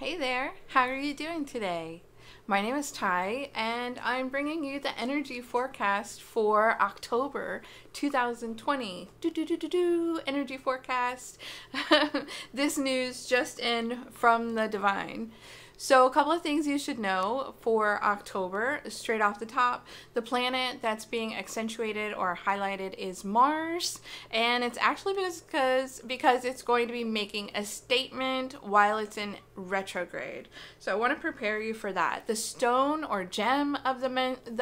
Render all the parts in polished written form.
Hey there, how are you doing today? My name is Ty, and I'm bringing you the energy forecast for October 2020. Energy forecast. This news just in from the divine. So a couple of things you should know for October, straight off the top. The planet that's being accentuated or highlighted is Mars, and it's actually because it's going to be making a statement while it's in retrograde. So I want to prepare you for that. The stone or gem of the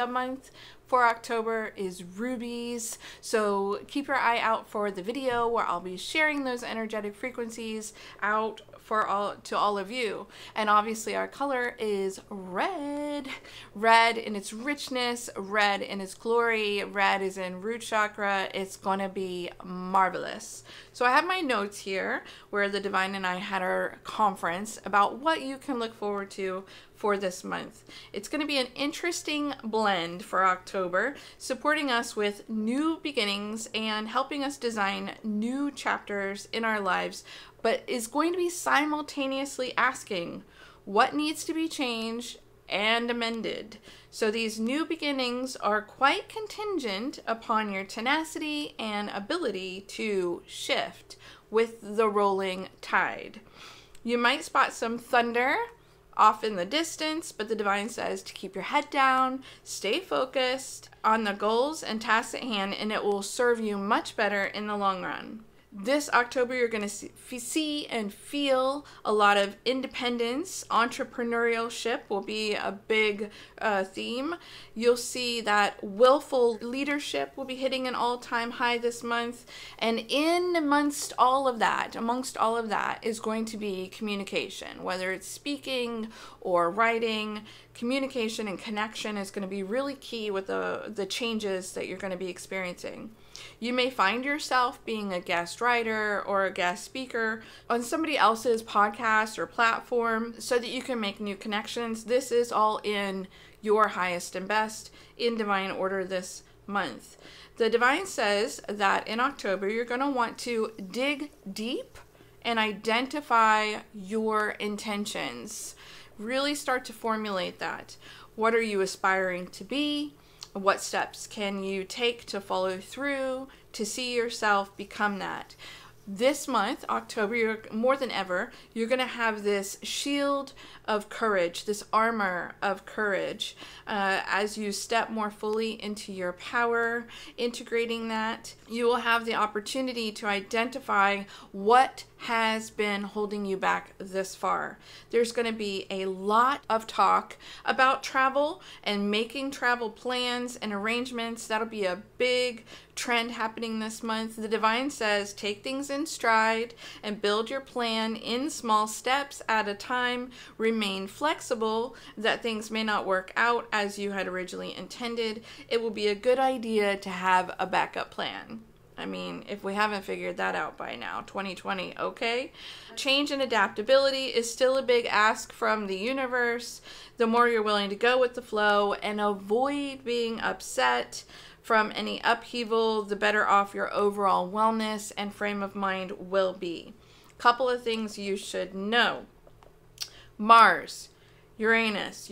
month for October is rubies, so keep your eye out for the video where I'll be sharing those energetic frequencies out for all of you. And obviously our color is red. Red in its richness, red in its glory, red is in root chakra. It's gonna be marvelous. So I have my notes here where the divine and I had our conference about what you can look forward to for this month. It's going to be an interesting blend for October, supporting us with new beginnings and helping us design new chapters in our lives, but is going to be simultaneously asking what needs to be changed and amended. So these new beginnings are quite contingent upon your tenacity and ability to shift with the rolling tide. You might spot some thunder off in the distance, but the divine says to keep your head down, stay focused on the goals and tasks at hand, and it will serve you much better in the long run. This October, you're going to see and feel a lot of independence. Entrepreneurship will be a big theme. You'll see that willful leadership will be hitting an all-time high this month. And amongst all of that is going to be communication. Whether it's speaking or writing, communication and connection is going to be really key with the changes that you're going to be experiencing. You may find yourself being a guest writer or a guest speaker on somebody else's podcast or platform so that you can make new connections. This is all in your highest and best in divine order this month. The divine says that in October, you're going to want to dig deep and identify your intentions. Really start to formulate that. What are you aspiring to be? What steps can you take to follow through to see yourself become that? This month, October, more than ever, you're going to have this shield of courage, this armor of courage, as you step more fully into your power, integrating that. You will have the opportunity to identify what has been holding you back this far. There's going to be a lot of talk about travel and making travel plans and arrangements. That'll be a big trend happening this month. The divine says take things in stride and build your plan in small steps at a time. Remain flexible that things may not work out as you had originally intended. It will be a good idea to have a backup plan. I mean, if we haven't figured that out by now, 2020, okay? Change and adaptability is still a big ask from the universe. The more you're willing to go with the flow and avoid being upset from any upheaval, the better off your overall wellness and frame of mind will be. Couple of things you should know. Mars, Uranus,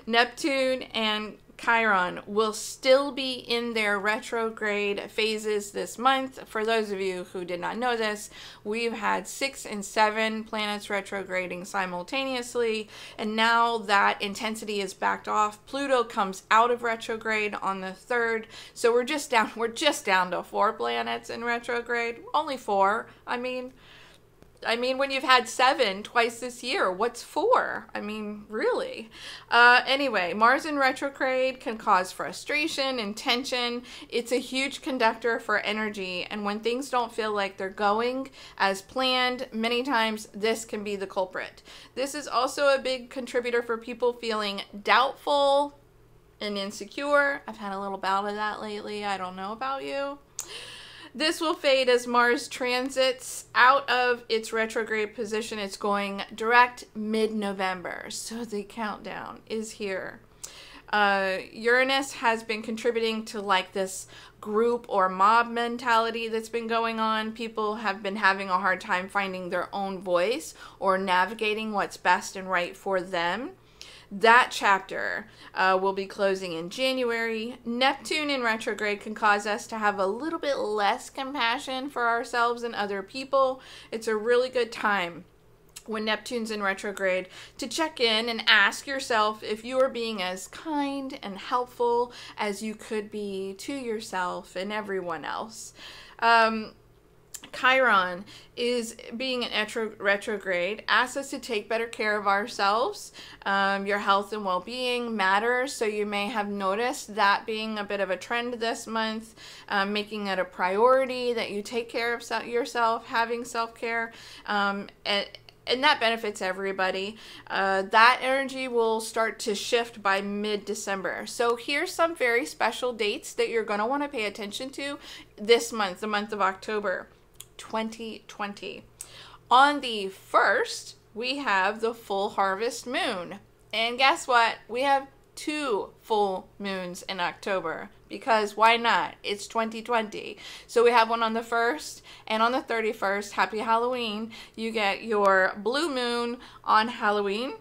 Neptune, and Chiron will still be in their retrograde phases this month. For those of you who did not know this, we've had 6 and 7 planets retrograding simultaneously, and now that intensity is backed off. Pluto comes out of retrograde on the 3rd, so we're just down to 4 planets in retrograde. Only 4. I mean, when you've had 7 twice this year, what's 4? I mean, really? Anyway, Mars in retrograde can cause frustration and tension. It's a huge conductor for energy, and when things don't feel like they're going as planned, many times this can be the culprit. This is also a big contributor for people feeling doubtful and insecure. I've had a little bout of that lately. I don't know about you. This will fade as Mars transits out of its retrograde position. It's going direct mid-November, so the countdown is here. Uranus has been contributing to like this group or mob mentality that's been going on. People have been having a hard time finding their own voice or navigating what's best and right for them. That chapter will be closing in January. Neptune in retrograde can cause us to have a little bit less compassion for ourselves and other people. It's a really good time when Neptune's in retrograde to check in and ask yourself if you are being as kind and helpful as you could be to yourself and everyone else. Chiron is being in retrograde, asks us to take better care of ourselves. Your health and well-being matters, so you may have noticed that being a bit of a trend this month, making it a priority that you take care of yourself, having self-care, and that benefits everybody. That energy will start to shift by mid-December. So here's some very special dates that you're going to want to pay attention to this month, the month of October 2020. On the 1st, we have the full harvest moon. And guess what? We have 2 full moons in October, because why not? It's 2020. So we have one on the 1st and on the 31st. Happy Halloween. You get your blue moon on Halloween.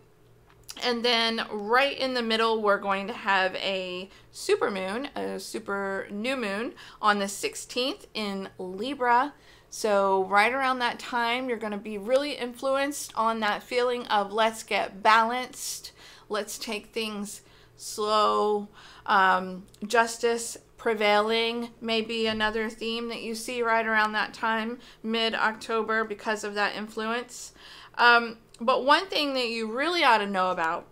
And then right in the middle, we're going to have a super moon, a super new moon on the 16th in Libra. So right around that time, you're going to be really influenced on that feeling of let's get balanced. Let's take things slow. Justice prevailing may be another theme that you see right around that time, mid-October, because of that influence. But one thing that you really ought to know about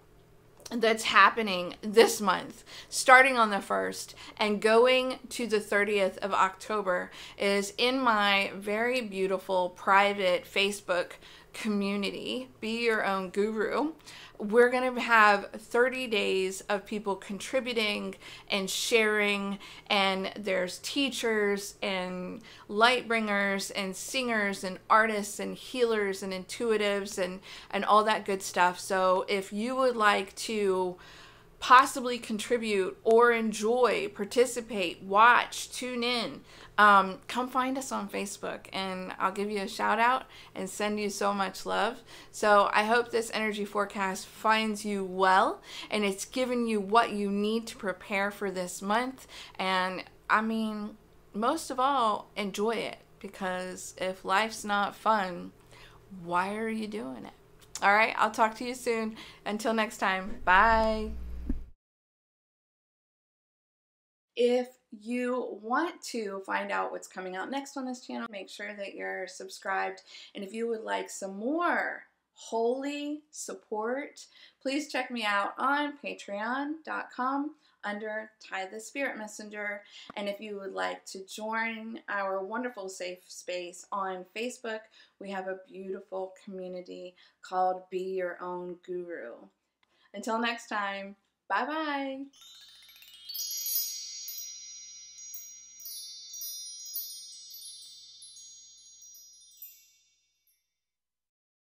that's happening this month, starting on the 1st and going to the 30th of October, is in my very beautiful private Facebook community, Be Your Own Guru. We're going to have 30 days of people contributing and sharing, and there's teachers and light bringers and singers and artists and healers and intuitives and all that good stuff. So if you would like to possibly contribute or enjoy, participate, watch, tune in, come find us on Facebook and I'll give you a shout out and send you so much love. So I hope this energy forecast finds you well and it's given you what you need to prepare for this month. And I mean, most of all, enjoy it, because if life's not fun, why are you doing it? All right, I'll talk to you soon. Until next time, bye. If you want to find out what's coming out next on this channel, make sure that you're subscribed. And if you would like some more holy support, please check me out on patreon.com under Ty the Spirit Messenger. And if you would like to join our wonderful safe space on Facebook, we have a beautiful community called Be Your Own Guru. Until next time, bye-bye.